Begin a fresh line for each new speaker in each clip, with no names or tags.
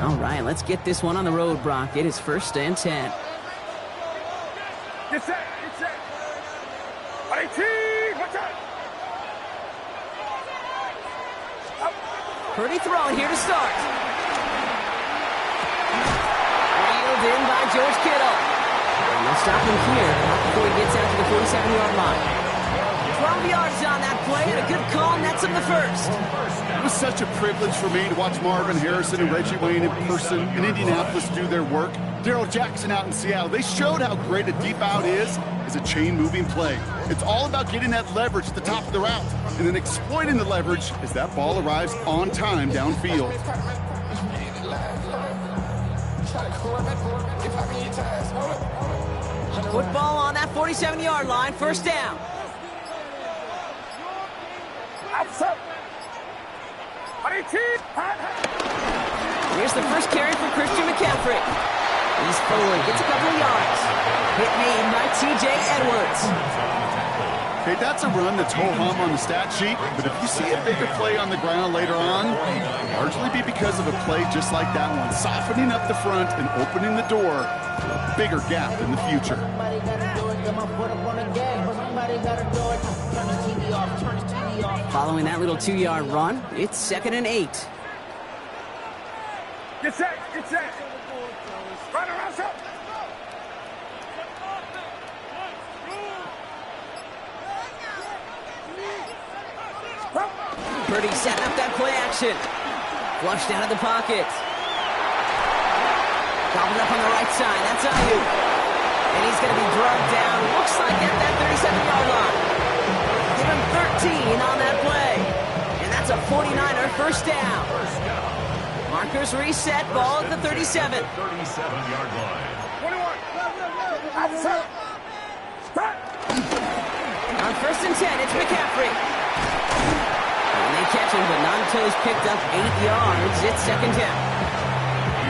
All right, let's get this one on the road, Brock. It is 1st and 10.
Get set, get set. 18, watch out.
Purdy throwing here to start. Reeled in by George Kittle. And they'll stop him here, not before he gets out to the 47-yard line. 12 yards on that play, and a good call nets him the first.
It was such a privilege for me to watch Marvin Harrison and Reggie Wayne in person in Indianapolis do their work. Darrell Jackson out in Seattle. They showed how great a deep out is as a chain-moving play. It's all about getting that leverage at the top of the route and then exploiting the leverage as that ball arrives on time downfield.
Football on that 47-yard line, 1st down. Here's the first carry for Christian McCaffrey. He's forward, gets a couple of yards. Hit made by T.J. Edwards.
Okay, that's a run that's ho-hum on the stat sheet, but if you see a bigger play on the ground later on, it'll largely be because of a play just like that one, softening up the front and opening the door for a bigger gap in the future.
Following that little 2-yard run, it's 2nd and 8.
Get set, get set. Run around, shot.
Purdy setting up that play action. Flushed out of the pocket. Gobbled up on the right side. That's Ayuk. And he's going to be drugged down. Looks like at that 37-yard line. Give him 13 on that play. And that's a 49er 1st down. Markers reset. Ball at the 37.
37-yard line. 21.
On 1st and 10, it's McCaffrey. And they catch him, but not until he's picked up 8 yards. It's 2nd down.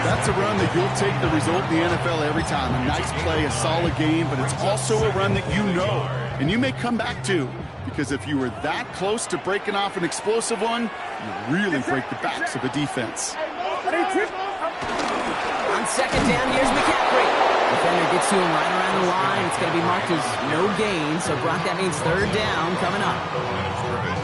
That's a run that you'll take the result in the NFL every time. A nice play, a solid game, but it's also a run that you know, and you may come back to, because if you were that close to breaking off an explosive one, you really break the backs of a defense.
On 2nd down, here's McCaffrey. Defender gets to him right around the line. It's going to be marked as no gain, so Brock, that means 3rd down coming up.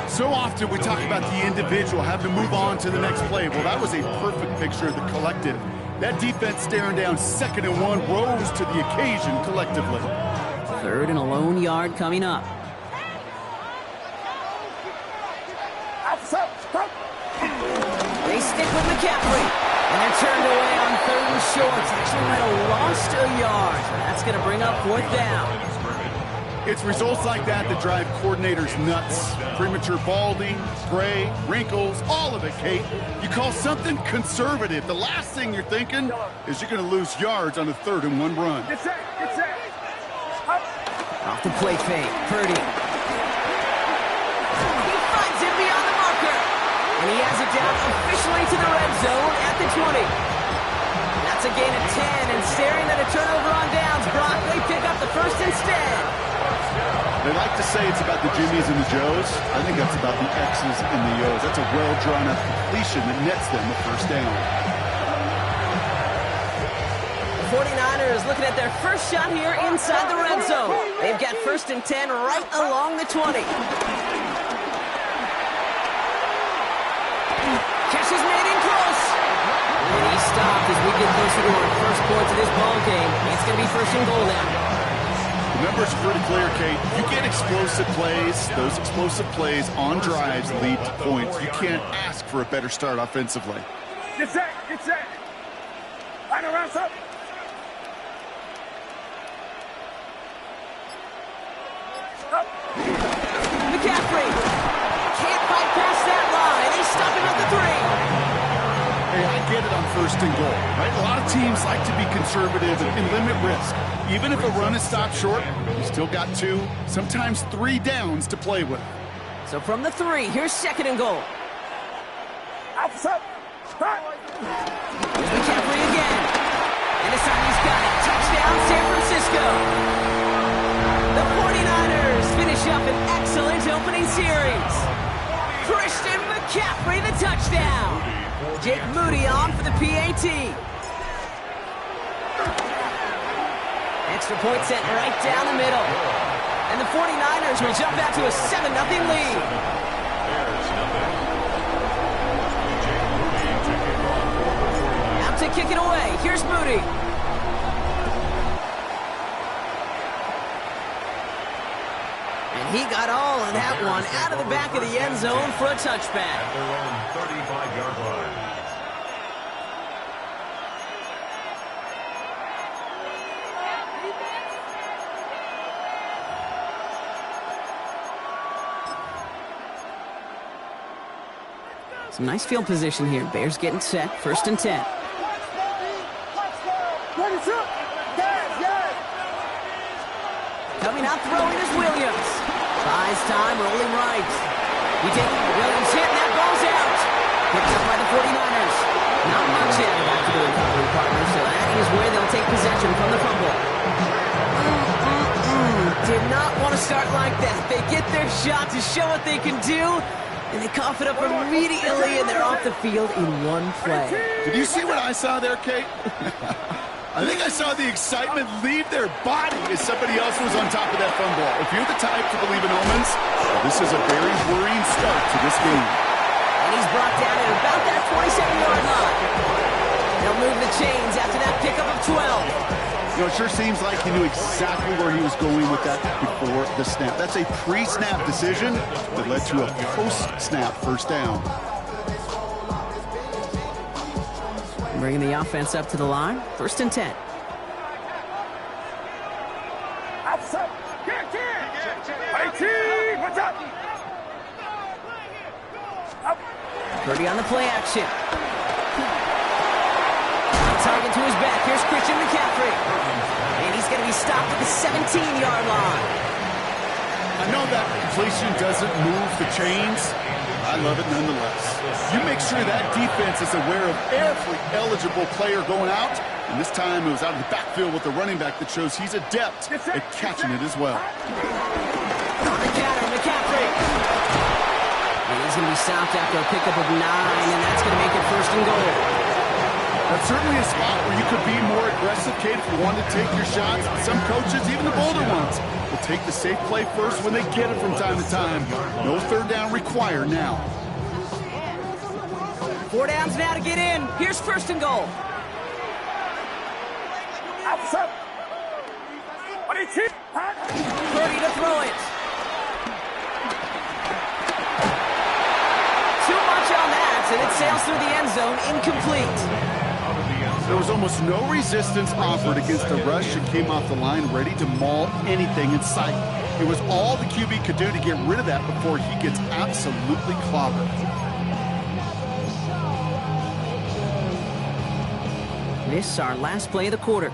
So often we talk about the individual having to move on to the next play. Well, that was a perfect picture of the collective. That defense staring down 2nd and 1 rose to the occasion collectively.
3rd and a lone yard coming up. They stick with McCaffrey, and they're turned away on 3rd and short. Actually might have lost a yard. That's going to bring up 4th down.
It's results like that that drive coordinators nuts. Premature balding, gray, wrinkles, all of it, Kate. You call something conservative. The last thing you're thinking is you're going to lose yards on a 3rd and 1 run.
Get set, get set.
Off the play fake, Purdy. He finds him beyond the marker. And he has it down officially to the red zone at the 20. That's a gain of 10, and staring at a turnover on downs, Brock, they pick up the first instead.
They like to say it's about the Jimmies and the Joes. I think that's about the X's and the O's. That's a well-drawn-up completion that nets them the 1st down.
The 49ers looking at their first shot here inside the red zone. They've got 1st and 10 right along the 20. Catch is made in close. And he stopped as we get closer to our first points of this ball game. It's going to be 1st and goal now.
The numbers are pretty clear, Kate. You get explosive plays. Those explosive plays on drives lead to points. You can't ask for a better start offensively.
Get set, get set. Line around, son.
McCaffrey can't bypass that line. They stop him at the 3.
Hey, I get it on 1st and goal, right? A lot of teams like to be conservative and limit risk. Even if a run is stopped short, you still got 2, sometimes 3 downs to play with.
So from the 3, here's 2nd and goal.
Outside.
Here's McCaffrey again. And this time he's got it. Touchdown, San Francisco. The 49ers finish up an excellent opening series. Christian McCaffrey McCaffrey, the touchdown. Jake Moody on for the PAT. Extra point sent right down the middle. And the 49ers will jump out to a 7-0 lead. Out to kick it away. Here's Moody. And he got all of that one out of the back of the end zone for a touchback.
At their own 35-yard line.
Some nice field position here. Bears getting set. 1st and 10. Coming out throwing is Williams. Buys time, rolling right. He takes Williams hit, and that ball's out. Picked up by the 49ers. Not much yet after the recovery partner, so that is where they'll take possession from the fumble. Did not want to start like that. They get their shot to show what they can do, and they cough it up immediately, and they're off the field in one play.
Did you see what I saw there, Kate? I think I saw the excitement leave their body as somebody else was on top of that fumble. If you're the type to believe in omens, this is a very worrying start to this game.
And he's brought down at about that 27-yard line. They'll move the chains after that pickup of 12.
You know, it sure seems like he knew exactly where he was going with that before the snap. That's a pre-snap decision that led to a post-snap first down.
Bringing the offense up to the line. 1st and 10.
Outside. What's up?
Purdy on the play action. Target to his back. Here's Christian McCaffrey. And he's going to be stopped at the 17-yard line.
I know that completion doesn't move the chains. I love it nonetheless. You make sure that defense is aware of every eligible player going out. And this time it was out of the backfield with the running back that shows he's adept at catching it as well.
On the counter, McCaffrey. And he's going to be stopped after a pickup of 9, and that's going to make it 1st and goal.
That's certainly a spot where you could be more aggressive, Kate, if you want to take your shots. Some coaches, even the bolder ones, will take the safe play first when they get it from time to time. No 3rd down required now.
4 downs now to get in. Here's 1st and goal.
Outside.
Purdy to throw it. Too much on that, and it sails through the end zone, incomplete.
There was almost no resistance offered against the rush and came off the line ready to maul anything in sight. It was all the QB could do to get rid of that before he gets absolutely clobbered.
This is our last play of the quarter.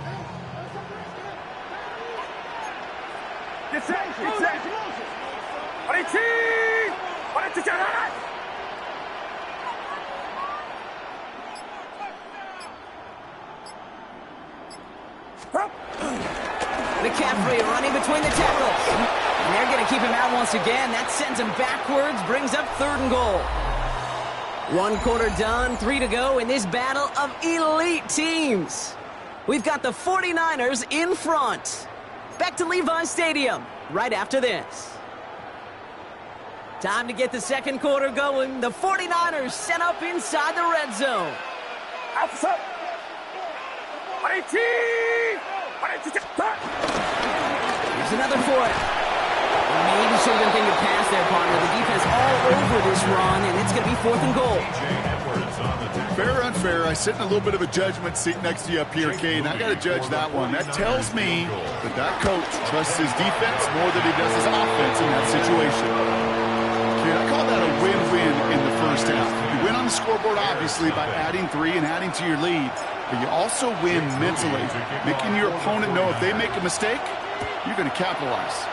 McCaffrey running between the tackles. And they're going to keep him out once again. That sends him backwards, brings up 3rd and goal. 1 quarter done, 3 to go in this battle of elite teams. We've got the 49ers in front. Back to Levi's Stadium right after this. Time to get the 2nd quarter going. The 49ers set up inside the red zone.
Outside.
Here's another for it. Maybe should have been thinking pass there, partner. The defense all over this run, and it's going to be 4th and goal.
Fair or unfair, I sit in a little bit of a judgment seat next to you up here, Kane. I got to judge that one. That tells me that coach trusts his defense more than he does his offense in that situation. Kane, I call that a win-win in the first half. You win on the scoreboard, obviously, by adding 3 and adding to your lead. But you also win mentally, making your opponent know if they make a mistake, you're going to capitalize.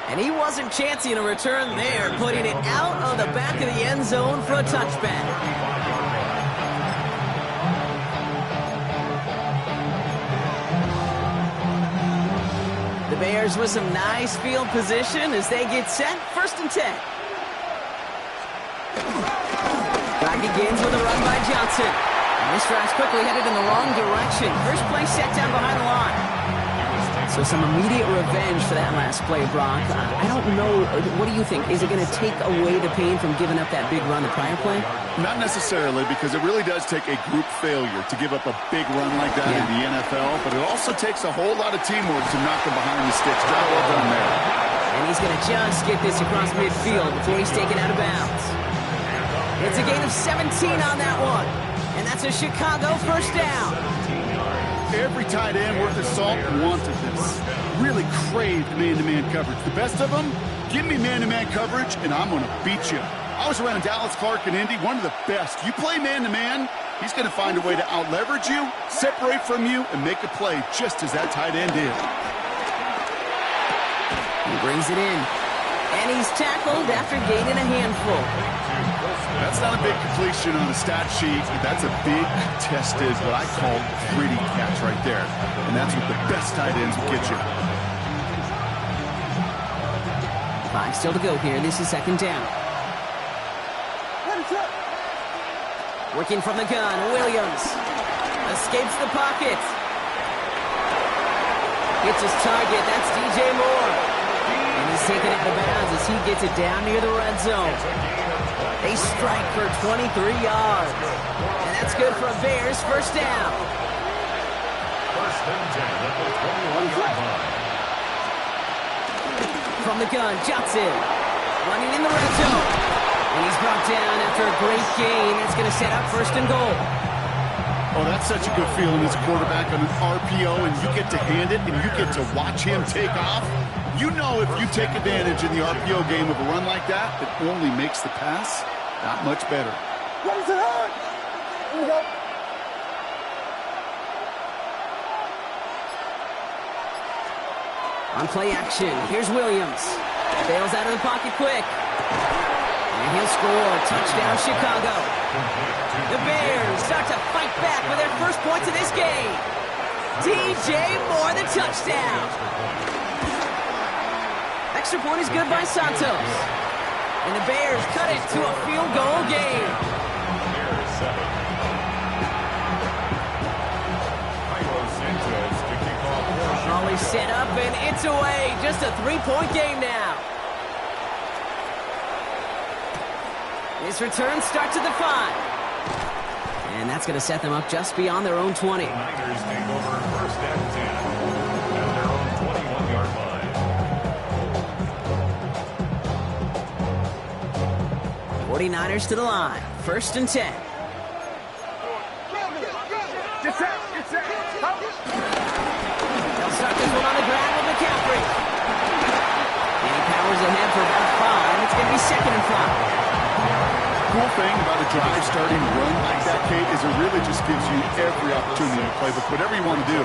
And he wasn't chancing a return there, putting it out of the back of the end zone for a touchback. The Bears with some nice field position as they get set. 1st and 10. begins with a run by Johnson. And this drive's quickly headed in the wrong direction. First play set down behind the line. So some immediate revenge for that last play, Brock. I don't know. What do you think? Is it going to take away the pain from giving up that big run the prior play?
Not necessarily, because it really does take a group failure to give up a big run like that in the NFL, but it also takes a whole lot of teamwork to knock them behind the sticks. Job well done there.
And he's going to just get this across midfield before he's taken out of bounds. It's a gain of 17 on that one. And that's a Chicago first down.
Every tight end worth his salt wanted this. Really craved man-to-man coverage. The best of them, give me man-to-man coverage, and I'm going to beat you. I was around Dallas Clark and Indy, one of the best. You play man-to-man, he's going to find a way to out-leverage you, separate from you, and make a play just as that tight end did.
He brings it in. And he's tackled after gaining a handful.
That's not a big completion on a stat sheet. That's a big, contested, what I call gritty catch right there. And that's what the best tight ends will get you.
5 still to go here. This is second down. Working from the gun, Williams. Escapes the pocket. Hits his target. That's DJ Moore. And he's taken out of bounds as he gets it down near the red zone. They strike for 23 yards. And that's good for a Bears first down.
First and 10 at the 21-yard line.
From the gun, Johnson. Running in the red zone. And he's brought down after a great gain. It's going to set up first and goal.
Oh, that's such a good feeling as a quarterback on an RPO, and you get to hand it, and you get to watch him take off. You know if you take advantage in the RPO game of a run like that, it only makes the pass that much better.
What is it on? Here we go.
On play action, here's Williams. Bails out of the pocket quick. And he'll score. Touchdown, Chicago. The Bears start to fight back with their first points of this game. DJ Moore, the touchdown. Extra point is good by Santos. And the Bears cut it to a field goal game. All is set up and it's away. Just a 3-point game now. This return starts at the 5. And that's going to set them up just beyond their own 20.
Niners take over first and 10 at their own 21-yard line.
49ers to the line. First and 10.
Get set.
They'll start this one on the ground with McCaffrey. And he powers ahead for about 5. It's going to be second and 5.
Cool thing about a drive starting to run like that, Kate, is it really just gives you every opportunity to play with whatever you want to do.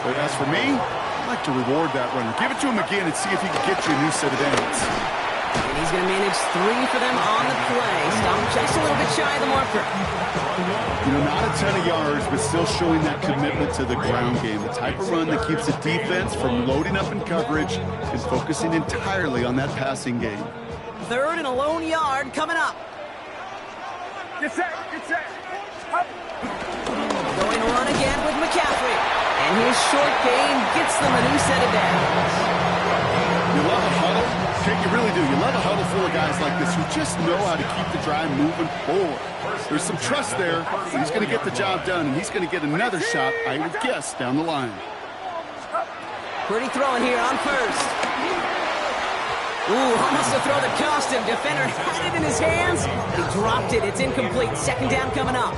But as for me, I like to reward that runner. Give it to him again and see if he can get you a new set of downs.
And he's going to manage 3 for them on the play. Stop just a little bit shy of the marker.
You know, not a ton of yards, but still showing that commitment to the ground game. The type of run that keeps the defense from loading up in coverage and focusing entirely on that passing game.
Third and a lone yard coming up.
Get set. Up.
Going to run again with McCaffrey. And his short game gets them a new set of downs.
You love a huddle? Kate, you really do. You love a huddle full of guys like this who just know how to keep the drive moving forward. There's some trust there. He's going to get the job done, and he's going to get another shot, I would guess, down the line.
Pretty throwing here on first. Ooh, almost to throw the costume. Defender had it in his hands. He dropped it. It's incomplete. Second down coming up.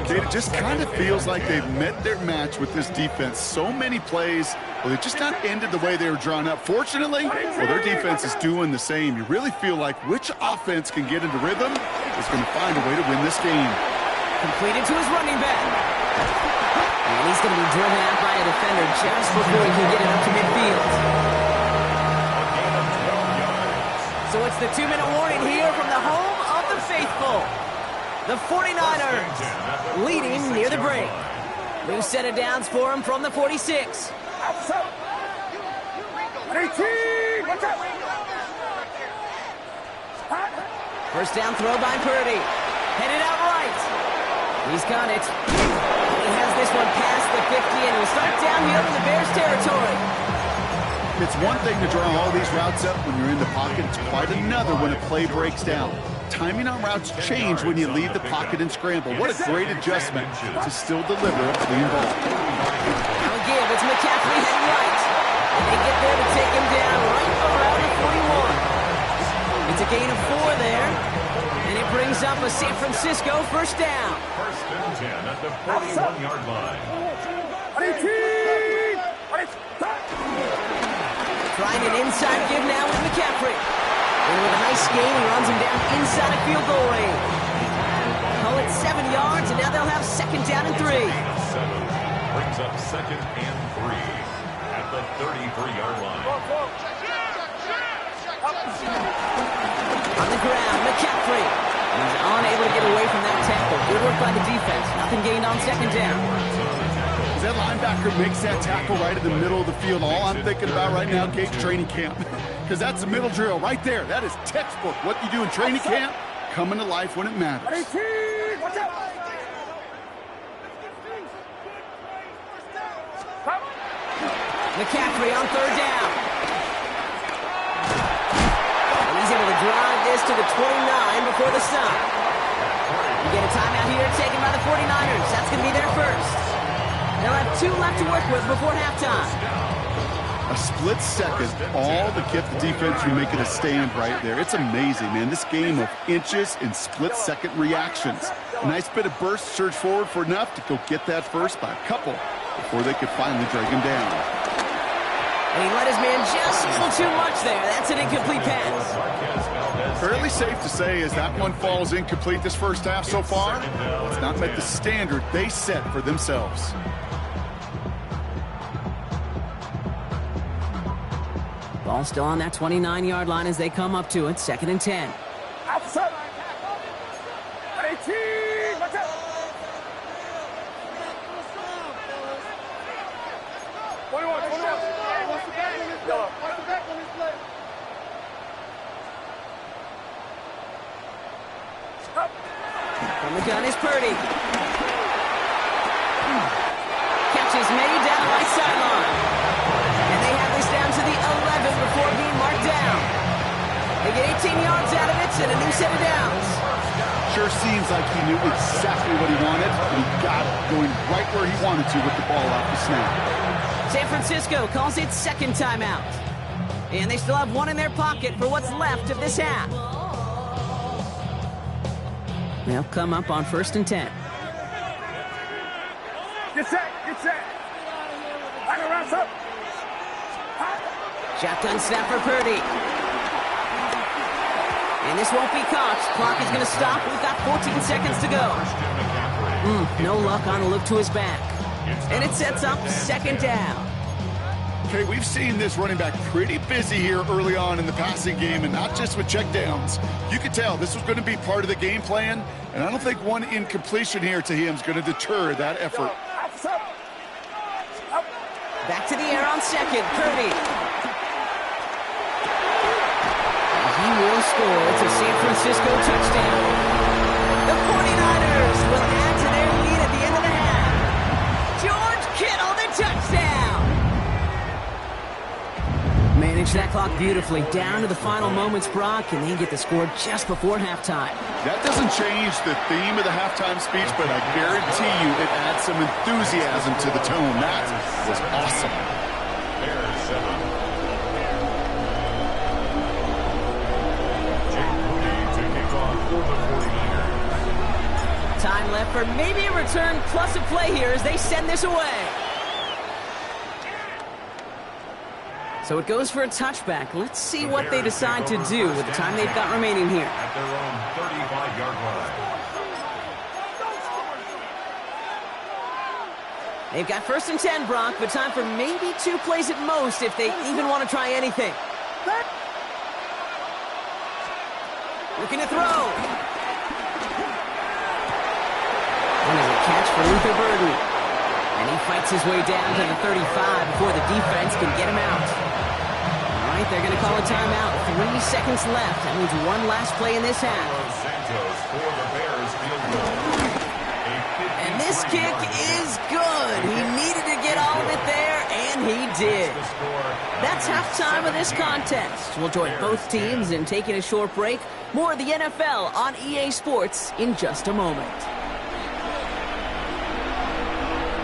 Kate, it just kind of feels like they've met their match with this defense. So many plays, well, they've just not ended the way they were drawn up. Fortunately, well, their defense is doing the same. You really feel like which offense can get into rhythm is going to find a way to win this game.
Completed to his running back. And he's going to be driven out by a defender just before he can get it up to midfield. So it's the 2-minute warning here from the home of the faithful. The 49ers leading near the break. New set of downs for him from the 46.
Outside. 18. Watch out.
First down throw by Purdy. Headed out right. He's got it. He has this one past the 50, and he'll start downhill in the Bears' territory.
It's one thing to draw all these routes up when you're in the pocket. It's quite another when a play breaks down. Timing on routes change when you leave the pocket and scramble. What a great adjustment to still deliver a clean ball.
Now again, it's McCaffrey heading right. And they get there to take him down right around the 41. It's a gain of 4 there. And it brings up a San Francisco first down.
First and 10 at the 41-yard line.
Trying an inside give now with McCaffrey. And with a nice gain, he runs him down inside a field goal range. Call it 7 yards, and now they'll have second down and 3.
7 brings up second and 3 at the 33-yard line.
On the ground, McCaffrey. He's unable to get away from that tackle. Good work by the defense. Nothing gained on second down.
As that linebacker makes that tackle right in the middle of the field, all I'm thinking about right now, Gates, training camp. Because that's the middle drill right there. That is textbook. What you do in training camp, coming to life when it matters.
McCaffrey on third down. And he's able to drive this to the 29 before the stop. We get a timeout here taken by the 49ers. That's going to be their first. They'll have 2 left to work with before halftime.
A split second, all to get the defense from making a stand right there. It's amazing, man. This game of inches and split-second reactions. A nice bit of burst, surge forward for enough to go get that first by a couple before they could finally drag him down.
And he let his man just a little too much there. That's an incomplete pass.
Fairly safe to say as that one falls incomplete this first half so far, it's not met the standard they set for themselves.
Ball still on that 29-yard line as they come up to it. Second and 10.
Outside. 18. Watch out. 21. Watch the back on this play. Watch the back on this play.
From the gun is Purdy. Catch is made down the right sideline. And they have this down to the 11 before being marked down. They get 18 yards out of it and a new set of downs.
Sure seems like he knew exactly what he wanted, and he got it going right where he wanted to with the ball off the snap.
San Francisco calls it second timeout. And they still have one in their pocket for what's left of this half. They'll come up on first and 10.
Get set. Get set. Line around up.
Shotgun snap for Purdy. And this won't be caught. Clock is going to stop. We've got 14 seconds to go. No luck on the look to his back. And it sets up second down.
Okay, we've seen this running back pretty busy here early on in the passing game, and not just with checkdowns. You could tell this was going to be part of the game plan, and I don't think one incompletion here to him is going to deter that effort.
Back to the air on second. Purdy. He will score. It's a San Francisco touchdown. The 49ers will add to their lead at the end of the half. George Kittle, the touchdown. Manage that clock beautifully down to the final moments, Brock, and they get the score just before halftime.
That doesn't change the theme of the halftime speech, but I guarantee you it adds some enthusiasm to the tone. That was awesome.
Bears 7.
Time left for maybe a return plus a play here as they send this away. So it goes for a touchback. Let's see what they decide to do with the time they've got remaining here.
At their own 35-yard line.
They've got first and 10, Brock, but time for maybe 2 plays at most if they even want to try anything. Looking to throw. And there's a catch for Luther Burden. And he fights his way down to the 35 before the defense can get him out. right, they're going to call a timeout. 3 seconds left. That means one last play in this half.
Santos for the Bears field goal.
And this kick is good. He needed to get all of it there, and he did. That's halftime of this contest. We'll join both teams in taking a short break. More of the NFL on EA Sports in just a moment.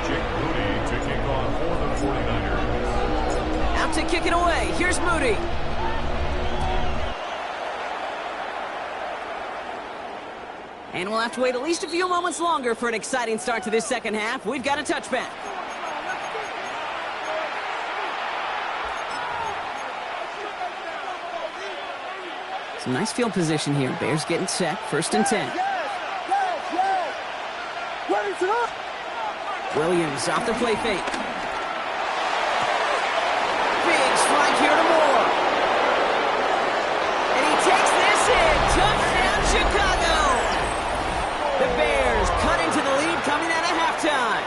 Jake Moody to kick off for the 49ers.
Out to kick it away. Here's Moody. And we'll have to wait at least a few moments longer for an exciting start to this second half. We've got a touchback. Some nice field position here. Bears getting set. 1st and 10. Williams off the play fake. Big strike here to Moore. And he takes this in. Touchdown, Chicago. The Bears cut into the lead coming out of halftime.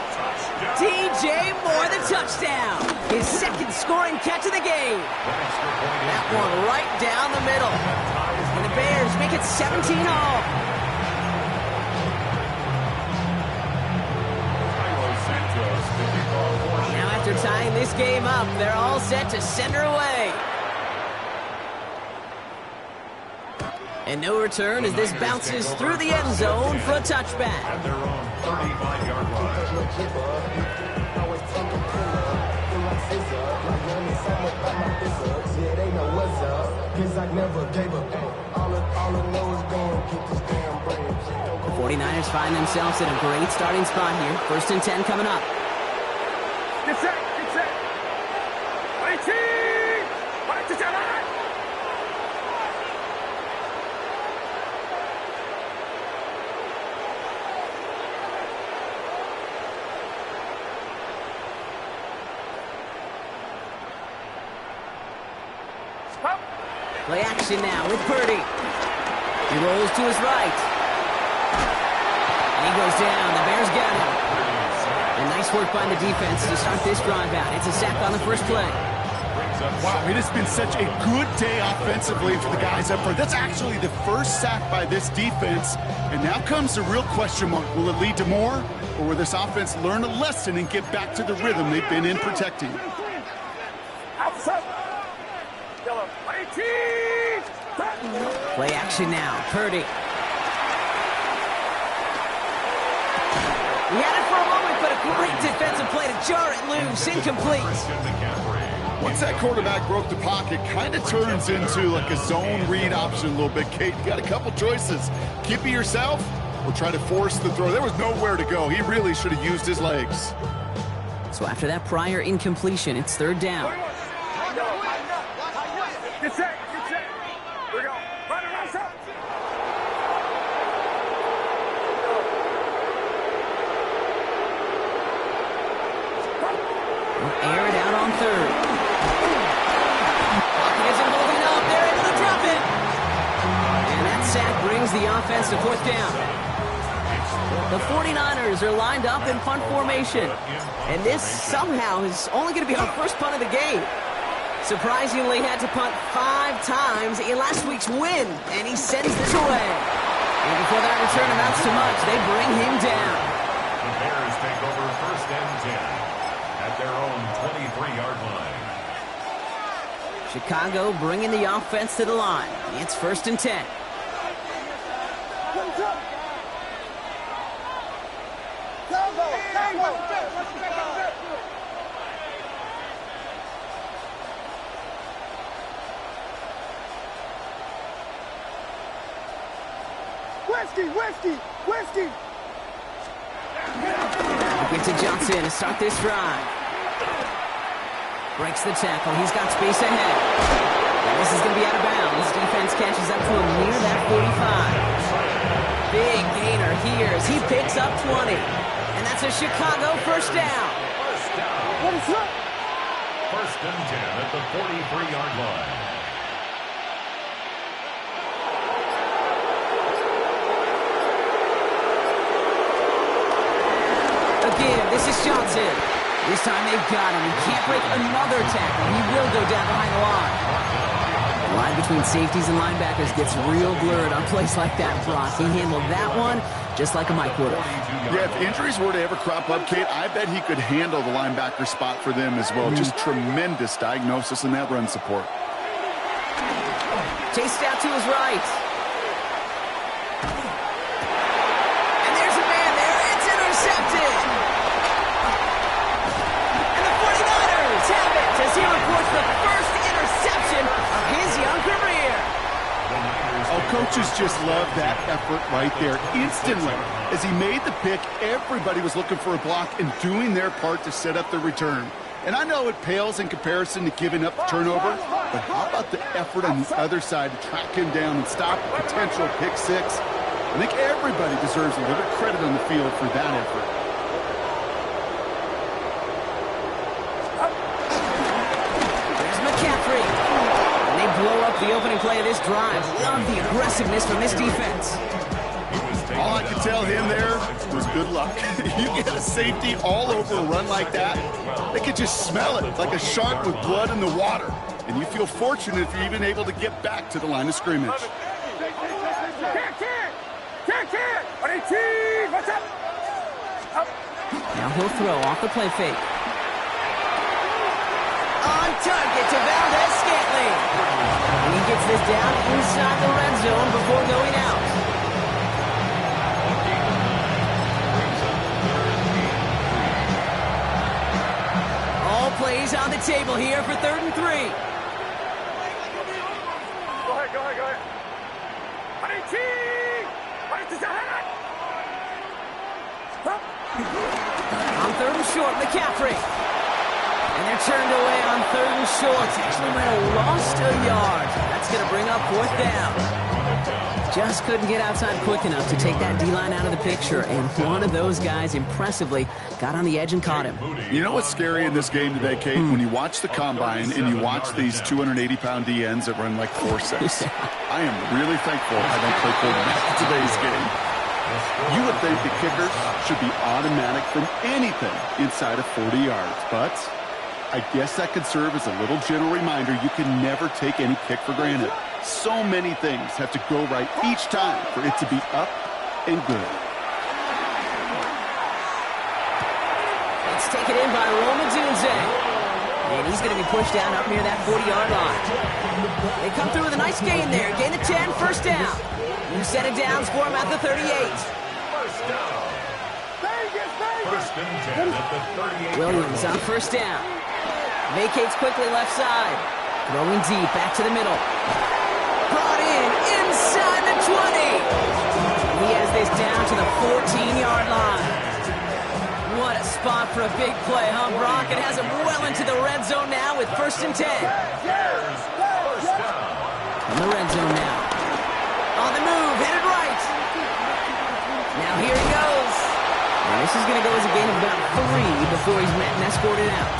DJ Moore, the touchdown. His second scoring catch of the game. That one right down the middle. And the Bears make it 17 all. Now after tying this game up, they're all set to send her away. And no return as this bounces through the end zone for a touchback.
At their own 35-yard line.
The 49ers find themselves in a great starting spot here. 1st and 10 coming up.
Get set, get set.
Play action now with Purdy. He rolls to his right. And he goes down. The Bears got him. And nice work by the defense to start this drive out. It's a sack on the first play.
Wow, it has been such a good day offensively for the guys up front. That's actually the first sack by this defense. And now comes the real question mark. Will it lead to more? Or will this offense learn a lesson and get back to the rhythm they've been in protecting?
Play action now. Purdy. He had it for a moment, but a great defensive play to jar it loose. Incomplete.
Once that quarterback broke the pocket, kind of turns into like a zone read option a little bit. Kate, you got a couple choices. Keep it yourself or try to force the throw. There was nowhere to go. He really should have used his legs.
So after that prior incompletion, it's 3rd down.
Get set, get set. Here we go. Run it, run it.
Air it out on 3rd. Pocket isn't holding up. They're able to drop it. And that sack brings the offense to 4th down. The 49ers are lined up in punt formation. And this somehow is only going to be our first punt of the game. Surprisingly had to punt 5 times in last week's win. And he sends this away. And before that return amounts to much, they bring him down.
The Bears take over 1st and 10 at their own 23-yard line.
Chicago bringing the offense to the line. It's 1st and 10.
Whiskey.
Get to Johnson to start this drive. Breaks the tackle. He's got space ahead. And this is going to be out of bounds. Defense catches up to him near that 45. Big gainer here as he picks up 20. And that's a Chicago 1st down.
What is up?
1st and 10 at the 43-yard line.
Again, this is Johnson. This time they've got him. He can't break another tackle. He will go down behind the line. The line between safeties and linebackers gets real blurred on plays like that, Brock. He handled that one just like a Mike would have.
Yeah, if injuries were to ever crop up, Kate, I bet he could handle the linebacker spot for them as well. Just tremendous diagnosis in that run support.
Chased out to his right. And there's a man there. It's intercepted. And the 49ers have it as he reports the first interception of his young career.
Oh, coaches just love that effort right there. Instantly, as he made the pick, everybody was looking for a block and doing their part to set up the return. And I know it pales in comparison to giving up the turnover, but how about the effort on the other side to track him down and stop a potential pick six? I think everybody deserves a little bit of credit on the field for that effort.
There's McCaffrey. And they blow up the opening play of this drive. Love the aggressiveness from this defense.
All I could tell him there was good luck. You get a safety all over a run like that, they could just smell it like a shark with blood in the water. And you feel fortunate if you're even able to get back to the line of scrimmage.
Now he'll throw off the play fake. On target to Valdez-Scantling. And he gets this down inside the red zone before going out. All plays on the table here for 3rd and 3.
Go ahead.
On 3rd and short, McCaffrey. And they're turned away on 3rd and short. Actually might have lost a yard. That's going to bring up 4th down. Just couldn't get outside quick enough to take that D-line out of the picture. And one of those guys impressively got on the edge and caught him.
You know what's scary in this game today, Kate? When you watch the combine and you watch these 280-pound DNs that run like 4.6. I am really thankful I don't play quarterback in today's game. You would think the kickers should be automatic from anything inside of 40 yards, but I guess that could serve as a little gentle reminder you can never take any kick for granted. So many things have to go right each time for it to be up and good.
It's taken in by Roma Dunze. And he's going to be pushed down up near that 40-yard line. They come through with a nice gain there. Gain of 10, 1st down. New set of downs for him at the 38.
First down. First and 10 at the 38.
Williams on 1st down. Vacates quickly left side. Throwing deep, back to the middle. Brought in inside the 20. He has this down to the 14-yard line. What a spot for a big play, huh, Brock? It has him well into the red zone now with 1st and 10.
First down.
In the red zone now. On the move, headed right. Now here he goes. And this is going to go as a gain of about 3 before he's met and escorted out.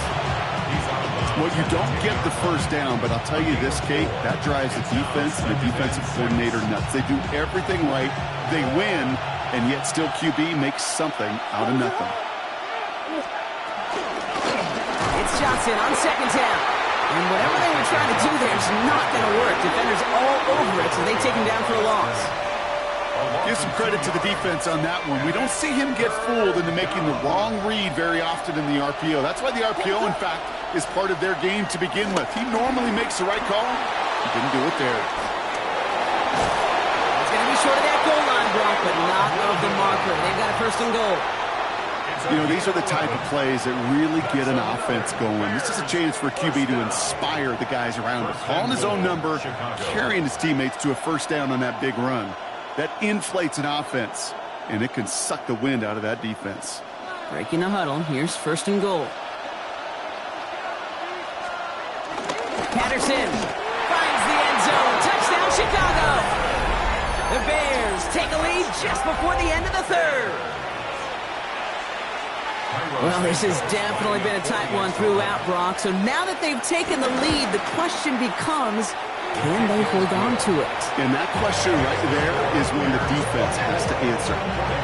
Well, you don't get the 1st down, but I'll tell you this, Kate, that drives the defense and the defensive coordinator nuts. They do everything right, they win, and yet still QB makes something out of nothing.
It's Johnson on 2nd down. And whatever they were trying to do there is not going to work. Defenders all over it, so they take him down for a loss.
Give some credit to the defense on that one. We don't see him get fooled into making the wrong read very often in the RPO. That's why the RPO, in fact, is part of their game to begin with. He normally makes the right call. He didn't do it there.
It's going to be short of that goal line, Brock, but not of the marker. They've got a 1st and goal.
You know, these are the type of plays that really get an offense going. This is a chance for QB to inspire the guys around him. Calling his own number, carrying his teammates to a 1st down on that big run. That inflates an offense, and it can suck the wind out of that defense.
Breaking the huddle. Here's 1st and goal. Patterson finds the end zone. Touchdown, Chicago. The Bears take a lead just before the end of the 3rd. Well, this has definitely been a tight one throughout, Brock. So now that they've taken the lead, the question becomes, Can they hold on to it?
And that question right there is one the defense has to answer.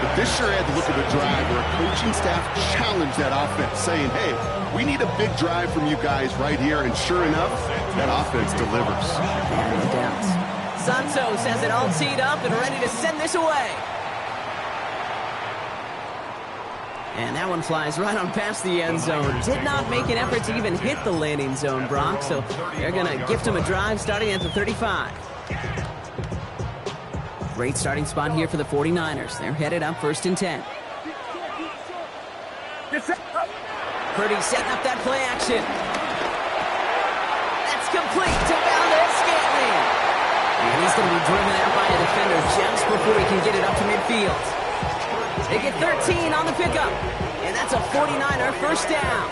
But this sure had to look at a drive where a coaching staff challenged that offense, saying, hey, we need a big drive from you guys right here. And sure enough, that offense delivers.
Yeah, no doubt. Santos has it all teed up and ready to send this away. And that one flies right on past the end zone. Did not make an effort to even hit the landing zone, Brock. So they're going to gift him a drive starting at the 35. Great starting spot here for the 49ers. They're headed up 1st and 10. Purdy setting up that play action. That's complete to Valdez-Scantling. And he's going to be driven out by a defender just before he can get it up to midfield. They get 13 on the pickup, and that's a 49er first down.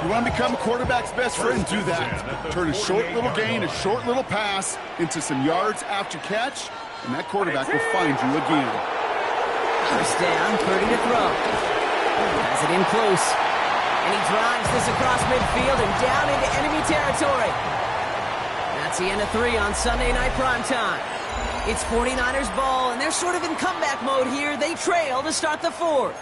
You want to become a quarterback's best friend? Do that. Turn a short little gain, a short little pass into some yards after catch, and that quarterback will find you again.
First down, Purdy to throw. Has it in close, and he drives this across midfield and down into enemy territory. That's the end of 3 on Sunday Night Primetime. It's 49ers ball, and they're sort of in comeback mode here. They trail to start the 4th.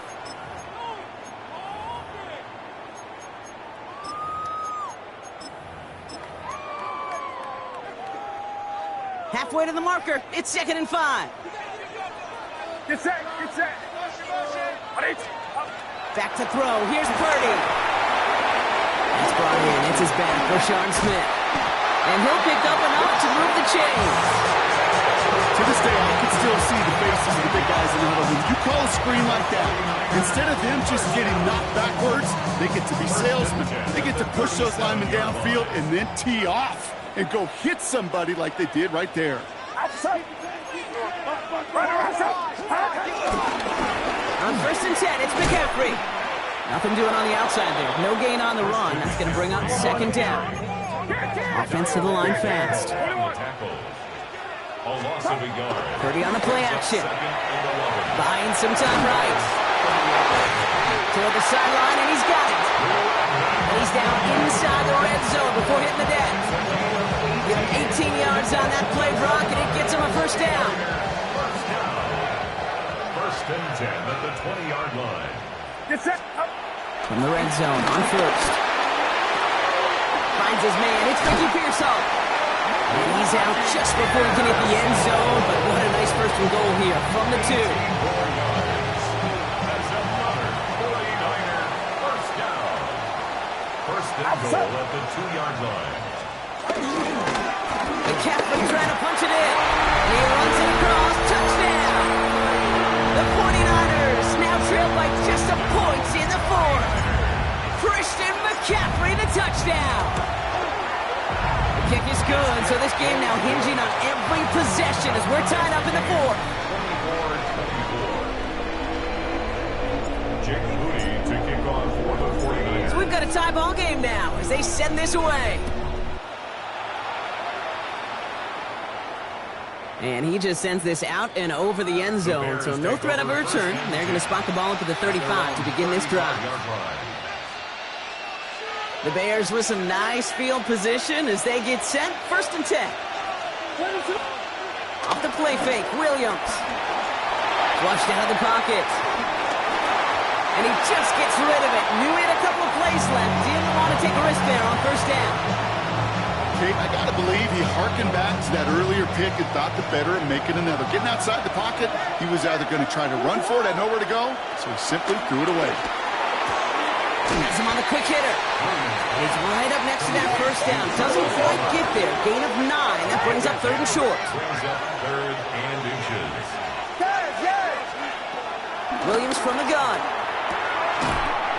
Halfway to the marker. It's 2nd and 5.
Get set, get set.
Back to throw. Here's Purdy. That's brought in. It's his back, Rashawn Smith. And he'll pick up enough to move the chains.
To this day, I can still see the faces of the big guys in the huddle. When you call a screen like that, instead of them just getting knocked backwards, they get to be salesmen. They get to push those linemen downfield and then tee off and go hit somebody like they did right there.
On 1st and 10, it's McCaffrey. Nothing doing on the outside there. No gain on the run. That's going to bring up 2nd down. Offense to the line fast.
A loss of a yard.
Purdy on the play action. Buying some time right. Toward the sideline, and he's got it. And he's down inside the red zone before hitting the deck. Give him 18 yards on that play, Brock, and it gets him a first down.
First and 10 at the 20-yard line.
Get set.
From the red zone on 1st. Finds his man. It's Ricky Pearsall. And he's out just before he can hit the end zone, but what a nice 1st and goal here from the 2.
That's another 49er first down. First and goal at the 2-yard line.
McCaffrey trying to punch it in. He runs it across. Touchdown. The 49ers now trail by just a point in the 4th. Christian McCaffrey, the touchdown. Kick is good, so this game now hinging on every possession as we're tied up in the 4th.
24-24. Jake Moody to kick off for the 49ers.
So we've got a tie ball game now as they send this away. And he just sends this out and over the end zone, so no threat of a return. They're going to spot the ball up at the 35 to begin this drive. The Bears with some nice field position as they get set. 1st and 10. Off the play fake, Williams. Flushed out of the pocket. And he just gets rid of it. Knew he had a couple of plays left. Didn't want to take a risk there on 1st down.
Kate, I got to believe he hearkened back to that earlier pick and thought the better of making another. Getting outside the pocket, he was either going to try to run for it, had nowhere to go, so he simply threw it away.
Has him on the quick hitter. He's right up next to that 1st down. Doesn't quite get there. Gain of 9. That brings up 3rd and short.
Brings up 3rd and inches.
Williams from the gun.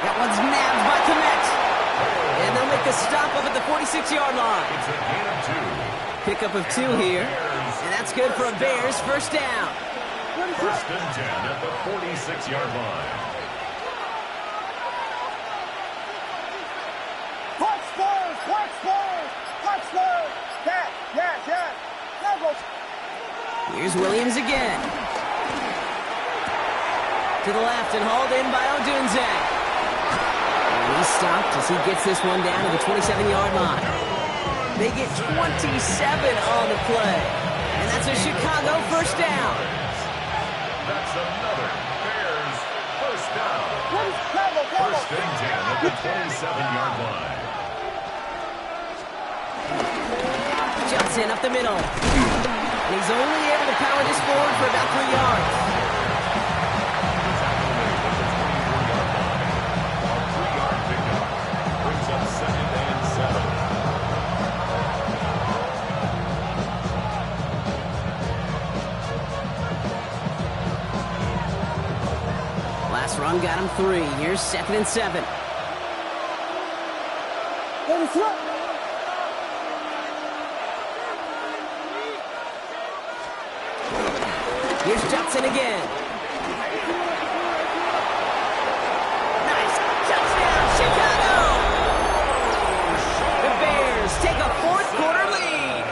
That one's nabbed by Komet. And they'll make the stop up at the 46-yard line.
It's a gain of 2.
Pickup of 2 here. And that's good for a Bears first down.
First and 10 at the 46-yard line.
Here's Williams again. To the left and hauled in by Odunze. And he's stopped as he gets this one down to the 27-yard line. They get 27 on the play. And that's a Chicago first down.
That's another Bears first down. First and 10 at the 27-yard line.
Johnson up the middle. And he's only able to power this forward for about 3 yards.
Brings up second and 7.
Last run got him 3. Here's second and 7. Here's Johnson again. Nice touchdown, Chicago! The Bears take a fourth-quarter lead.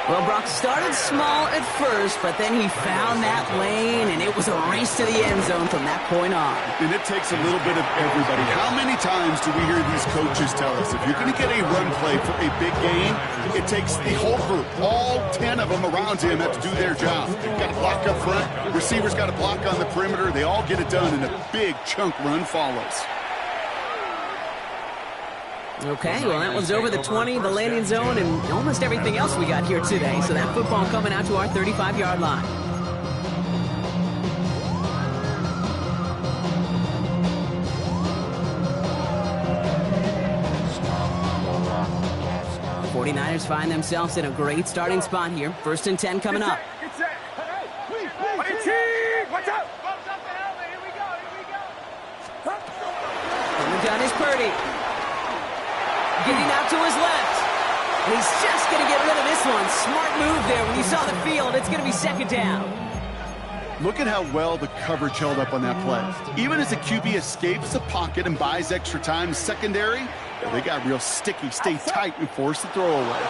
Well, Brock started small at first, but then he found that lane, and it was a race to the end zone from that point on.
And it takes a little bit of everybody. How many times do we hear these coaches tell us, if you're going to get a run play for a big game, it takes the whole group, all 10 of them around him have to do their job. Got to block up front, receivers got to block on the perimeter. They all get it done, and a big chunk run follows.
Okay, well, that one's over the 20, the landing zone, and almost everything else we got here today. So that football coming out to our 35-yard line. The 49ers find themselves in a great starting spot here. First and 10 coming up. And the gun is Purdy. Getting out to his left. And he's just going to get rid of this one. Smart move there when you saw the field. It's going to be second down.
Look at how well the coverage held up on that play. Even as the QB escapes the pocket and buys extra time, secondary, they got real sticky. Stay tight and force the throw away.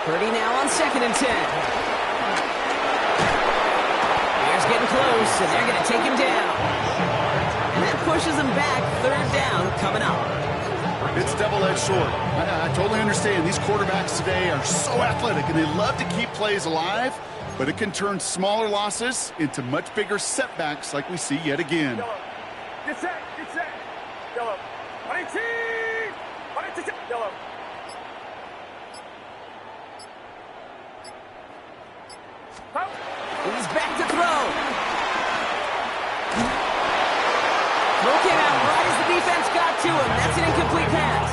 Purdy now on second and 10. Bears getting close, and they're going to take him down. And that pushes them back. Third down coming up.
It's double-edged sword. I totally understand. These quarterbacks today are so athletic, and they love to keep plays alive, but it can turn smaller losses into much bigger setbacks like we see yet again.
Get set. Yellow. Yellow.
He's back to throw. Throw came out right as the defense got to him. That's an incomplete pass.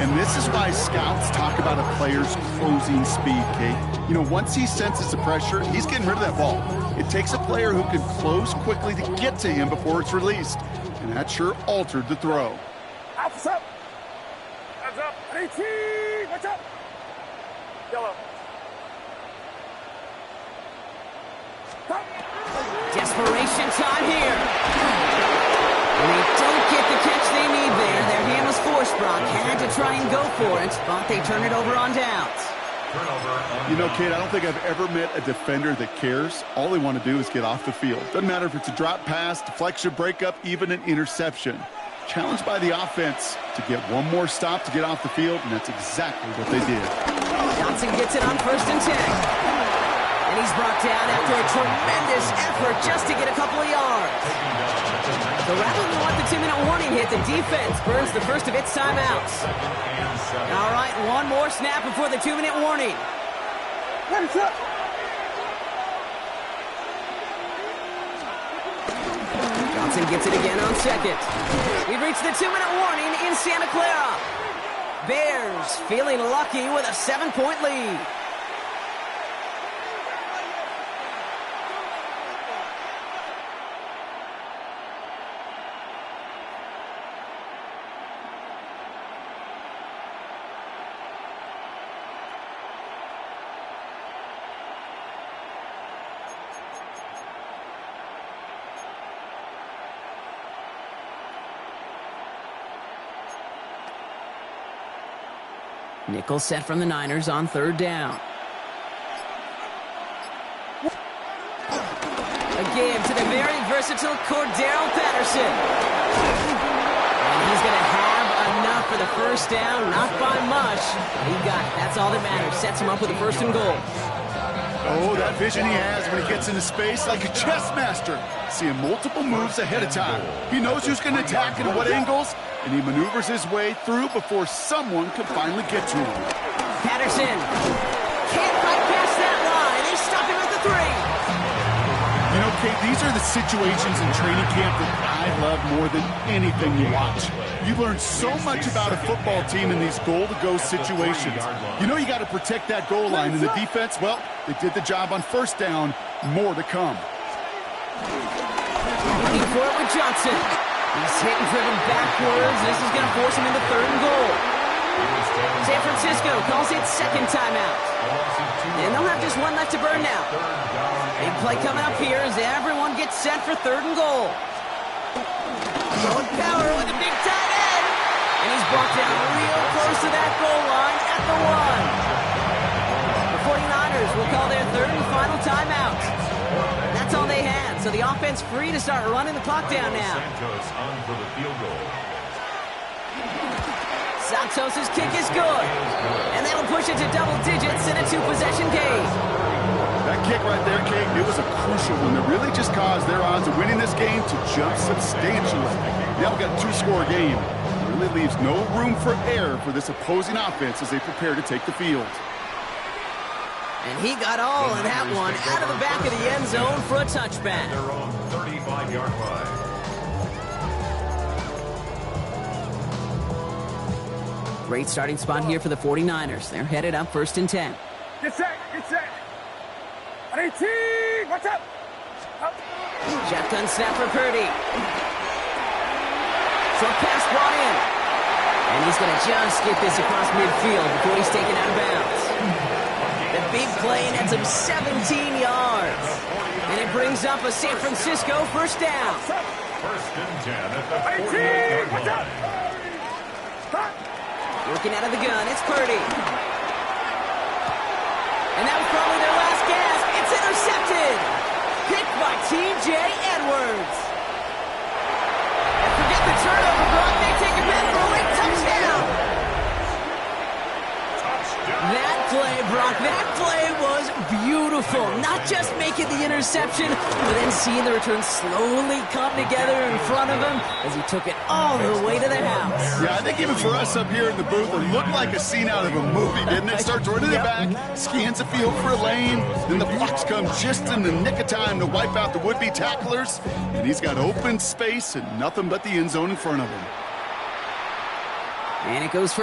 And this is why scouts talk about a player's closing speed, Kate. You know, once he senses the pressure, he's getting rid of that ball. It takes a player who can close quickly to get to him before it's released. And that sure altered the throw.
Hands up. Watch out. Yellow.
Desperation time here. And they don't get the catch they need there. Their hand was forced, Brock. Had to try and go for it, but they turn it over on downs.
You know, Kate, I don't think I've ever met a defender that cares. All they want to do is get off the field. Doesn't matter if it's a drop pass, deflection, breakup, even an interception. Challenged by the offense to get one more stop to get off the field, and that's exactly what they did.
Johnson gets it on first and 10. And he's brought down after a tremendous effort just to get a couple of yards. So rather than let the 2-minute warning hit, the defense burns the first of its timeouts. All right, one more snap before the 2-minute warning. Johnson gets it again on second. We've reached the 2-minute warning in Santa Clara. Bears feeling lucky with a 7-point lead. Nickel set from the Niners on third down. Again to the very versatile Cordero Patterson. he's going to have enough for the first down. Not by much, but he got it. That's all that matters. Sets him up with a 1st and goal.
Oh, that vision he has when he gets into space, like a chess master, seeing multiple moves ahead of time. He knows who's going to attack and at what angles, and he maneuvers his way through before someone can finally get to him.
Patterson can't fight past that line. They stop him at the 3.
You know, Kate, these are the situations in training camp that I love more than anything you watch. You learn so much about a football team in these goal-to-go situations. You know you got to protect that goal line, and the defense, well, they did the job on 1st down. More to come.
Looking for it with Johnson. He's hit and driven backwards. This is going to force him into 3rd and goal. San Francisco calls it 2nd timeout. And they'll have just 1 left to burn now. Big play coming up here as everyone gets set for 3rd and goal. Throwing power with a big tight end. And he's brought down real close to that goal line at the 1. The 49ers will call their 3rd and final timeout. That's all they had, so the offense free to start running the clock down now. Santos' kick is good. And they will push it to double digits in a 2-possession game.
That kick right there, Kate, it was a crucial one that really just caused their odds of winning this game to jump substantially. Now we've got a 2-score game. It really leaves no room for error for this opposing offense as they prepare to take the field.
And he got all of that one out of the back of the end zone for a touchback.
They're on 35-yard line.
Great starting spot here for the 49ers. They're headed up 1st and 10.
Get set, get set. 18, watch out.
Shotgun snap for Purdy. Short pass brought in. And he's going to just get this across midfield before he's taken out of bounds. The big play nets him 17 yards. And it brings up a San Francisco 1st down.
1st and 10 at the
18, watch
48-yard
out.
line.
Working out of the gun, it's Purdy. And that was probably their last gasp. It's intercepted. Picked by T.J. Edwards. And forget the turnover, Brock. They take it back for a late touchdown. That play, Brock, that play was beautiful. Not just making the interception, but then seeing the return slowly come together in front of him as he took it all the way to the house.
Yeah, I think even for us up here in the booth, it looked like a scene out of a movie, didn't it? Starts running it back, scans the field for a lane, then the blocks come just in the nick of time to wipe out the would-be tacklers, and he's got open space and nothing but the end zone in front of him.
And it goes for